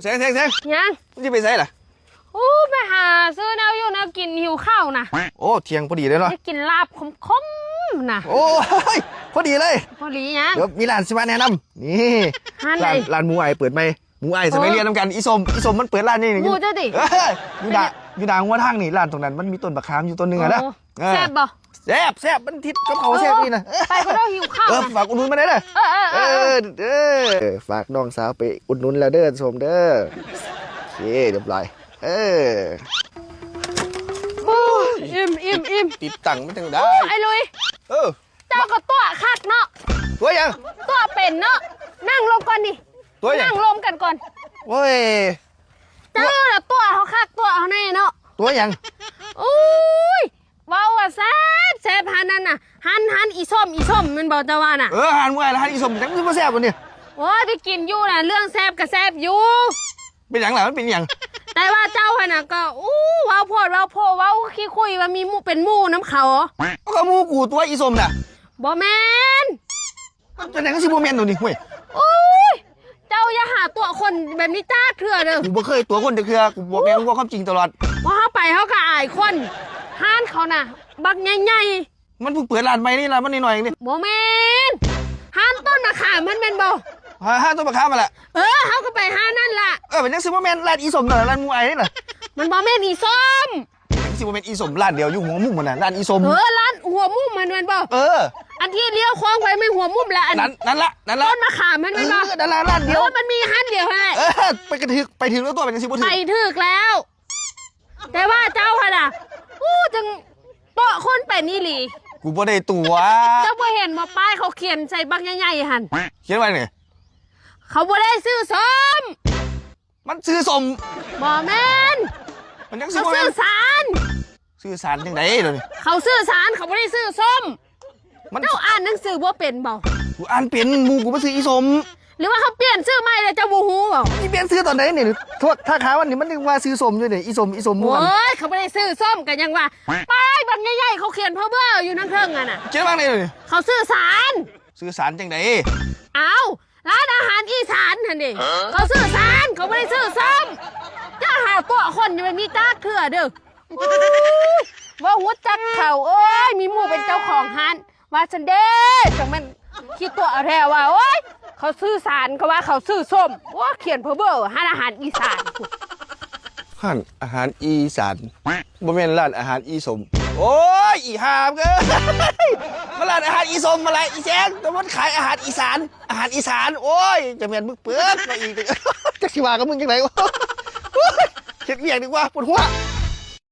แซงยังมึงจะไปไสล่ะโอ้ไปหาซื้อแนวอยู่แนวกินหิวข้าวนะโอ้เที่ยงพอดีเลยเนาะจะกินลาบคมๆนะโอ้ยพอดีเลยพอดียังเดี๋ยวมีร้านสิมาแนะนำนี่ร้านหมูไอเปิดไหมหมูไอสมัยเรียนน้ำกันอีสมมันเปิดร้านนี่หมูจะดิอยู่ด่างหัวทางนี่ร้านตรงนั้นมันมีต้นบักขามอยู่ต้นนึงอะนะแซ่บบ่แซ่บมันทิศกับเขาแซ่บนี่นะไปก็ได้หิวข้าวฝากอุดหนุนมาได้เลยฝากน้องสาวไปอุดหนุนแล้วเด้อชมเด้อโอเคเรียบร้อยอิ่มติดตังไม่ถึงได้ไอ้ลุยเจ้าก็ตัวคักเนาะตัวยังตัวเป็นเนาะนั่งลงก่อนดิตัวยังนั่งลงกันก่อนโอ้ยเจ้าละตัวเขาคักตัวเขาแน่เนาะตัวยังอุ้ยว้าวแซ่บหันนั่นน่ะหันอีส้มมันบอกจะว่าน่ะหันมวยแล้วหันอีส้มจังคือมาแซ่บวันนี้โอ้ยไปกินอยู่น่ะเรื่องแซ่บกับแซ่บอยู่เป็นอย่างไรมันเป็นอย่างแต่ว่าเจ้าน่ะก็ว้าวโพดว้าวขี้คุยว่ามีมูเป็นมูน้ำเขาก็มูกูตัวอีส้มน่ะบ่แมนเป็นอย่างก็สิบ่แมนตัวนี้เว้ยโอ้ยเจ้าอย่าหาตัวคนแบบนี้จ้าเถื่อเด้อกูบ่เคยตัวคนเถื่อกูบอกแม่งว่าความจริงตลอดว่าเขาไปเขาก็อายคนห้านเขาน่ะบักใหญ่ๆมันเพิ่งเปิดร้านใหม่นี่ล่ะมันหน่อยๆนี่บ่แมนห้านต้นมะขามมันเป็นบ่ห้านต้นมะขามมาละเขาก็ไปห้านนั่นล่ะเป็นจังสิบ่แม่นร้านอีส้มน่ะร้านหมูไอ้นี่น่ะมันบ่แม่นอีส้มสิบ่แม่นอีส้มร้านเดียวอยู่หัวมุมมันน่ะร้านอีส้มร้านหัวมุมมันบ่อันที่เลี้ยวโค้งไปไม่หัวมุมละนั่นละต้นมะขามมันบ่นั่นละร้านเดียวมันมีห้านเดียวให้ไปถึงแล้วตัวเป็นจังสิบ่ถึงไปถึกแล้วแต่ว่าเจ้าค่ะน่ะจังโต๊ะคนเป็นนี่หลีกูบ่ได้ตัวเจ้าบ่เห็นบ่ป้ายเขาเขียนใส่บักใหญ่ๆหั่นเขียนไว้ไงเขาบ่ได้ซื้อส้มมันซื้อส้มบ่แม่นมันจังสิบ่แม่นซื้อสารจังได๋เดี๋ยวนี้เขาซื้อสารเขาบ่ได้ซื้อส้มเจ้าอ่านหนังสือบ่เป็นบ่กูอ่านเป็นหมู่กูบ่ซื้ออีส้มหรือว่าเขาเปลี่ยนชื่อใหม่แล้วเจ้าบ่ฮู้บ่นี่เปลี่ยนชื่อตอนไหนนี่โทษถ้าขาวันนี้มันนึกว่าซื้อส้มอยู่นี่อีส้มม่วนโอ้ยเขาบ่ได้ซื้อส้มก็ยังว่าป้ายบักใหญ่ๆเขาเขียนเพ้อเบ้ออยู่นั่นเทิงอ่ะน่ะเขียนว่าไงนี่เขาซื้อสารจังได๋ร้านอาหารอีสานหั่นดิเขาซื้อสารเขาบ่ได้ซื้อส้มจะหาตัวคนจะไม่มีจักเถื่อเด้อว่าฮู้จักเขามีหมู่เป็นเจ้าของร้านว่าซั่นเด้จังมันคิดตัวแท้ว่าโอ๊ยเขาซื้อสารเขาว่าเขาซื้อส้มว่าเขียนเพ้อเบ้อร้านอาหารอีสานร้านอาหารอีสานบ่แม่นร้านอาหารอีสมโอ้ยอีหามเอ้ยมาร้านอาหารอีสมมาละอีแซงแต่มันขายอาหารอีสานโอ้ยจะแม่นมึงเปิดมาอีกจักสิว่ากับมึงจังได๋เฮ็ดเวียกดีกว่าปวดหัว